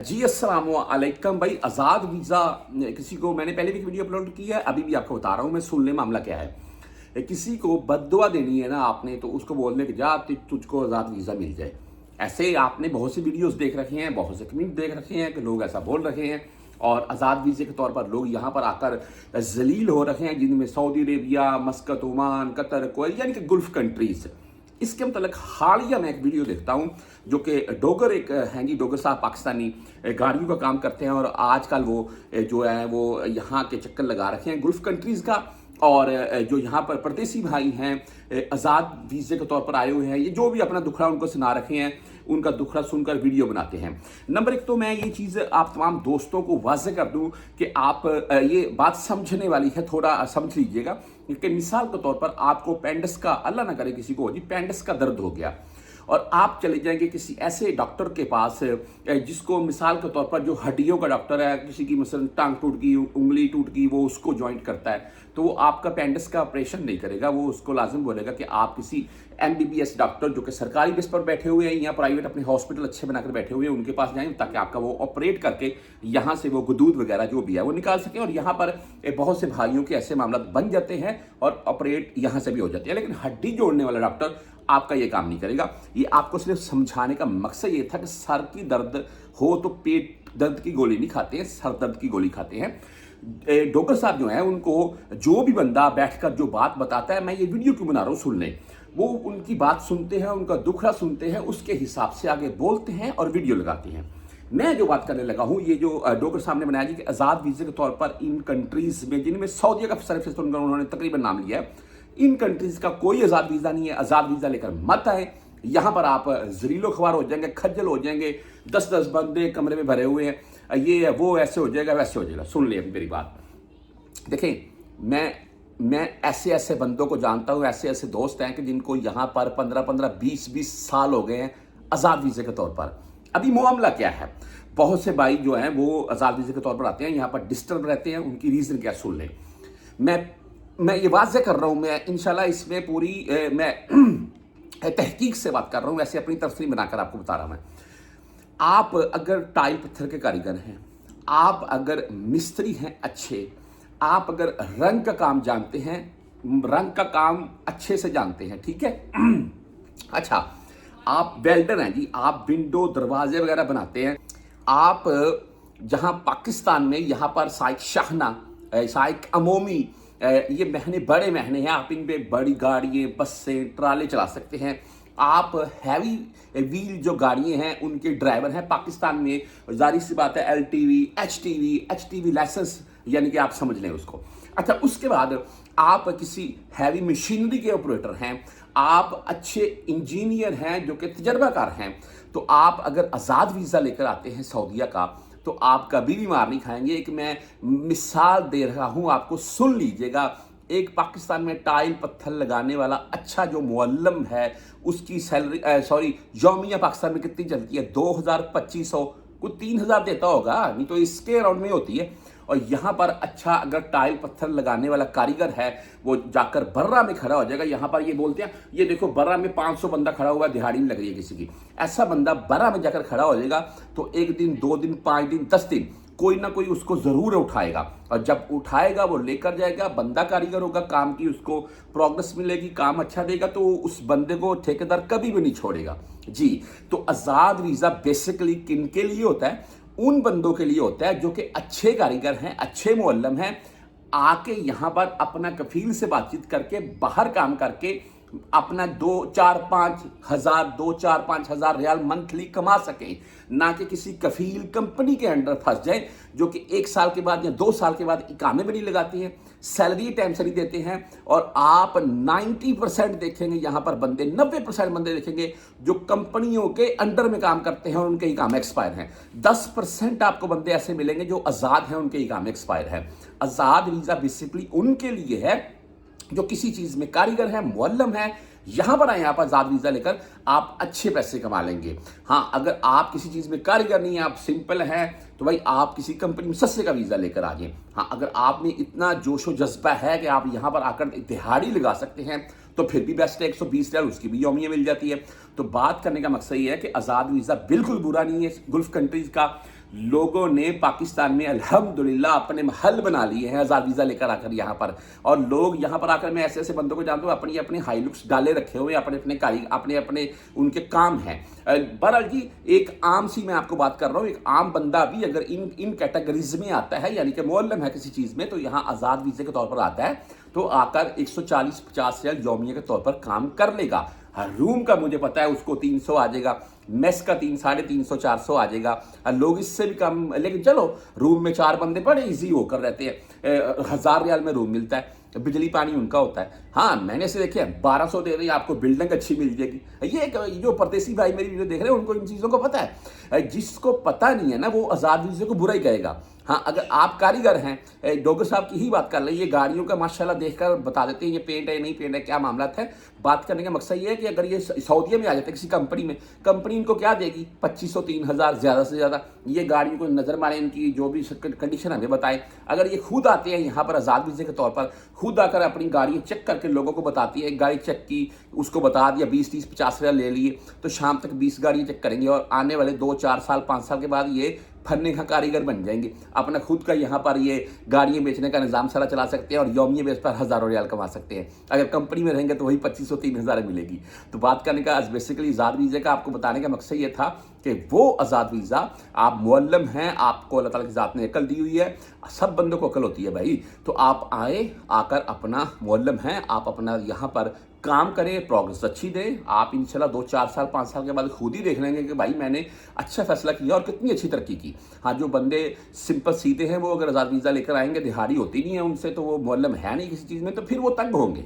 जी अस्सलाम वालेकुम भाई। आज़ाद वीज़ा किसी को, मैंने पहले भी एक वीडियो अपलोड की है, अभी भी आपको बता रहा हूँ मैं। सुन ले मामला क्या है। किसी को बद्दुआ देनी है ना आपने, तो उसको बोलने कि जा तुझको आज़ाद वीज़ा मिल जाए। ऐसे आपने बहुत सी वीडियोस देख रखे हैं, बहुत से कमेंट देख रखे हैं कि लोग ऐसा बोल रहे हैं और आज़ाद वीज़े के तौर पर लोग यहाँ पर आकर जलील हो रहे हैं, जिनमें सऊदी अरेबिया, मस्कत, ओमान, कतर, कोई यानी कि गल्फ कंट्रीज़। इसके मतलब हालिया में एक वीडियो देखता हूँ जो कि डोगर एक हैं जी, डोगर साहब पाकिस्तानी गाड़ियों का काम करते हैं और आजकल वो जो है वो यहाँ के चक्कर लगा रखे हैं गल्फ कंट्रीज़ का। और जो यहाँ पर परदेसी भाई हैं आज़ाद वीज़े के तौर पर आए हुए हैं, ये जो भी अपना दुखड़ा उनको सुना रखे हैं, उनका दुखड़ा सुनकर वीडियो बनाते हैं। नंबर एक तो मैं ये चीज़ आप तमाम दोस्तों को वाज़ेह कर दूं कि आप ये बात समझने वाली है, थोड़ा समझ लीजिएगा कि मिसाल के तौर पर आपको पेंडिस का, अल्लाह ना करे किसी को हो जी, पेंडिस का दर्द हो गया और आप चले जाएंगे किसी ऐसे डॉक्टर के पास जिसको मिसाल के तौर पर जो हड्डियों का डॉक्टर है, किसी की मसलन टांग टूट गई, उंगली टूट गई, वो उसको जॉइंट करता है, तो वो आपका पेंडिस का ऑपरेशन नहीं करेगा। वो उसको लाजिम बोलेगा कि आप किसी MBBS डॉक्टर जो कि सरकारी बेस पर बैठे हुए हैं या प्राइवेट अपने हॉस्पिटल अच्छे बनाकर बैठे हुए हैं, उनके पास जाएं ताकि आपका वो ऑपरेट करके यहाँ से वो गुदूद वगैरह जो भी है वो निकाल सकें। और यहाँ पर बहुत से भाइयों के ऐसे मामला बन जाते हैं और ऑपरेट यहाँ से भी हो जाते हैं, लेकिन हड्डी जोड़ने वाला डॉक्टर आपका ये काम नहीं करेगा। ये आपको सिर्फ समझाने का मकसद ये था कि सर की दर्द हो तो पेट दर्द की गोली नहीं खाते हैं, सर दर्द की गोली खाते हैं। डॉक्टर साहब जो हैं उनको जो भी बंदा बैठकर जो बात बताता है, मैं ये वीडियो क्यों बना रहा हूँ सुन लें, वो उनकी बात सुनते हैं, उनका दुखड़ा सुनते हैं, उसके हिसाब से आगे बोलते हैं और वीडियो लगाते हैं। मैं जो बात करने लगा हूँ, ये जो डॉक्टर साहब ने बनाया जी कि आज़ाद वीज़े के तौर पर इन कंट्रीज़ में, जिनमें सऊदी का सर्विस उन्होंने तकरीबन नाम लिया है, इन कंट्रीज का कोई आज़ाद वीज़ा नहीं है। आज़ाद वीज़ा लेकर मत आए, यहाँ पर आप जरीलो खवार हो जाएंगे, खज्जल हो जाएंगे। 10-10 बंदे कमरे में भरे हुए हैं, ये वो ऐसे हो जाएगा, वैसे हो जाएगा। सुन ले मेरी बात, देखें मैं ऐसे ऐसे बंदों को जानता हूँ, ऐसे ऐसे दोस्त हैं कि जिनको यहाँ पर 15-15, 20-20 साल हो गए हैं आज़ाद वीज़े के तौर पर। अभी मामला क्या है, बहुत से भाई जो हैं वो आज़ाद वीज़े के तौर पर आते हैं, यहाँ पर डिस्टर्ब रहते हैं, उनकी रीज़न क्या सुन लें। मैं ये वाज़ेह कर रहा हूँ, मैं इंशाल्लाह इसमें पूरी मैं तहकीक से बात कर रहा हूँ, ऐसे अपनी तरफ से बनाकर आपको बता रहा हूँ मैं। आप अगर टाइल पत्थर के कारीगर हैं, आप अगर मिस्त्री हैं अच्छे, आप अगर रंग का काम जानते हैं, रंग का काम अच्छे से जानते हैं, ठीक है अच्छा, आप वेल्डर हैं जी, आप विंडो दरवाजे वगैरह बनाते हैं, आप जहाँ पाकिस्तान में यहाँ पर साइक शाहना, साइक अमोमी, ये महने बड़े महने हैं, आप इन पे बड़ी गाड़ियाँ, बसें, ट्राले चला सकते हैं। आप हैवी व्हील जो गाड़ियाँ हैं उनके ड्राइवर हैं पाकिस्तान में, जाहिर सी बात है LTV, HTV लाइसेंस, यानी कि आप समझ लें उसको। अच्छा, उसके बाद आप किसी हैवी मशीनरी के ऑपरेटर हैं, आप अच्छे इंजीनियर हैं जो कि तजर्बाकार हैं, तो आप अगर आज़ाद वीज़ा लेकर आते हैं सऊदीया का, तो आप कभी भी मार नहीं खाएंगे। एक मैं मिसाल दे रहा हूं आपको, सुन लीजिएगा। एक पाकिस्तान में टाइल पत्थर लगाने वाला अच्छा जो मुअल्लम है, उसकी सैलरी यौमिया पाकिस्तान में कितनी चलती है? 2000-2500, कुछ 3000 देता होगा, नहीं तो इसके अराउंड में होती है। और यहाँ पर अच्छा अगर टाइल पत्थर लगाने वाला कारीगर है, वो जाकर बर्रा में खड़ा हो जाएगा। यहाँ पर ये बोलते हैं, ये देखो बर्रा में 500 बंदा खड़ा हुआ है, दिहाड़ी नहीं लग रही है किसी की। ऐसा बंदा बर्रा में जाकर खड़ा हो जाएगा तो 1 दिन, 2 दिन, 5 दिन, 10 दिन कोई ना कोई उसको जरूर उठाएगा, और जब उठाएगा वो लेकर जाएगा। बंदा कारीगर होगा, काम की उसको प्रोग्रेस मिलेगी, काम अच्छा देगा, तो उस बंदे को ठेकेदार कभी भी नहीं छोड़ेगा जी। तो आज़ाद वीज़ा बेसिकली किन के लिए होता है? उन बंदों के लिए होता है जो कि अच्छे कारीगर हैं, अच्छे मुअल्लम हैं, आके यहाँ पर अपना कफील से बातचीत करके, बाहर काम करके अपना 2-4-5 हज़ार रियाल मंथली कमा सकें, ना कि किसी कफील कंपनी के अंडर फंस जाए जो कि 1 साल के बाद या 2 साल के बाद इकामे भी नहीं लगाती हैं, सैलरी टाइम से नहीं देते हैं। और आप 90% देखेंगे यहाँ पर बंदे, 90% बंदे देखेंगे जो कंपनियों के अंडर में काम करते हैं और उनके इकामे एक्सपायर हैं। 10% आपको बंदे ऐसे मिलेंगे जो आज़ाद हैं, उनके इकामे एक्सपायर हैं। आज़ाद वीज़ा बेसिकली उनके लिए है जो किसी चीज़ में कारीगर है, मुअल्लम है, यहाँ पर आए, आप आज़ाद वीज़ा लेकर आप अच्छे पैसे कमा लेंगे। हाँ, अगर आप किसी चीज़ में कारीगर नहीं है, आप सिंपल हैं, तो भाई आप किसी कंपनी में सस्ते का वीज़ा लेकर आ जाएं। हाँ, अगर आप में इतना जोशो जज्बा है कि आप यहाँ पर आकर दिहाड़ी लगा सकते हैं, तो फिर भी बेस्ट है। 120 रियाल उसकी भी यौमिया मिल जाती है। तो बात करने का मकसद ये है कि आज़ाद वीज़ा बिल्कुल बुरा नहीं है गल्फ कंट्रीज़ का। लोगों ने पाकिस्तान में अल्हम्दुलिल्लाह अपने महल बना लिए हैं आज़ाद वीज़ा लेकर आकर यहाँ पर। और लोग यहाँ पर आकर, मैं ऐसे ऐसे बंदों को जानता हूँ, अपनी अपनी हाई लुक्स डाले रखे हुए, अपने अपने अपने अपने उनके काम हैं। बहरहाल जी, एक आम सी मैं आपको बात कर रहा हूँ, एक आम बंदा भी अगर इन कैटेगरीज में आता है, यानी कि मुअल्लम है किसी चीज़ में, तो यहाँ आज़ाद वीज़े के तौर पर आता है, तो आकर 140-50 रियाल यौमिया के तौर पर काम कर लेगा। हर रूम का मुझे पता है उसको 300 आ जाएगा, मेस का 300-350-400 आ जाएगा, लोग इससे भी कम। लेकिन चलो, रूम में 4 बंदे बड़े इजी होकर रहते हैं, 1000 रियाल में रूम मिलता है, बिजली पानी उनका होता है। हाँ, मैंने से देखे 1200 दे रही है, आपको बिल्डिंग अच्छी मिल जाएगी। ये जो परदेसी भाई मेरी वीडियो देख रहे हैं, उनको इन चीज़ों को पता है। जिसको पता नहीं है ना, वो आज़ाद वीज़े को बुरा ही कहेगा। हाँ, अगर आप कारीगर हैं, डॉक्टर साहब की ही बात कर लें, ये गाड़ियों का माशाल्लाह देखकर बता देते हैं ये पेंट है नहीं पेंट है, क्या मामला है। बात करने का मकसद ये है कि अगर ये सऊदीया में आ जाते किसी कंपनी में, कंपनी इनको क्या देगी, 2500-3000 ज़्यादा से ज़्यादा। ये गाड़ियों को नज़र मारे, इनकी जो भी कंडीशन हमें बताए। अगर ये खुद आते हैं यहाँ पर आज़ाद वीज़े के तौर पर, खुद आकर अपनी गाड़ी चेक करके लोगों को बताती है, एक गाड़ी चेक की, उसको बता दिया 20-30-50 रियाल ले लिए, तो शाम तक 20 गाड़ियाँ चेक करेंगे, और आने वाले 2-4 साल 5 साल के बाद ये फन्ने का कारीगर बन जाएंगे। अपना खुद का यहाँ पर ये गाड़ियाँ बेचने का निज़ाम सारा चला सकते हैं, और यौमिया बेस पर हज़ारों रियाल कमा सकते हैं। अगर कंपनी में रहेंगे तो वही 2500-3000 मिलेगी। तो बात करने का बेसिकली आज़ाद वीज़े का आपको बताने का मकसद ये था कि वो आज़ाद वीज़ा, आप मुअल्लम हैं, आपको अल्लाह ताला की ज़ात ने अकल दी हुई है, सब बंदों को अकल होती है भाई, तो आप आकर अपना मुअल्लम हैं, आप अपना यहाँ पर काम करें, प्रोग्रेस अच्छी दें। आप इंशाल्लाह 2-4 साल 5 साल के बाद खुद ही देख लेंगे कि भाई मैंने अच्छा फैसला किया और कितनी अच्छी तरक्की की। हाँ, जो बंदे सिंपल सीधे हैं, वो अगर आज़ाद वीज़ा लेकर आएंगे, दिहाड़ी होती नहीं है उनसे, तो वो मुअल्लम है नहीं किसी चीज़ में, तो फिर वो तंग होंगे।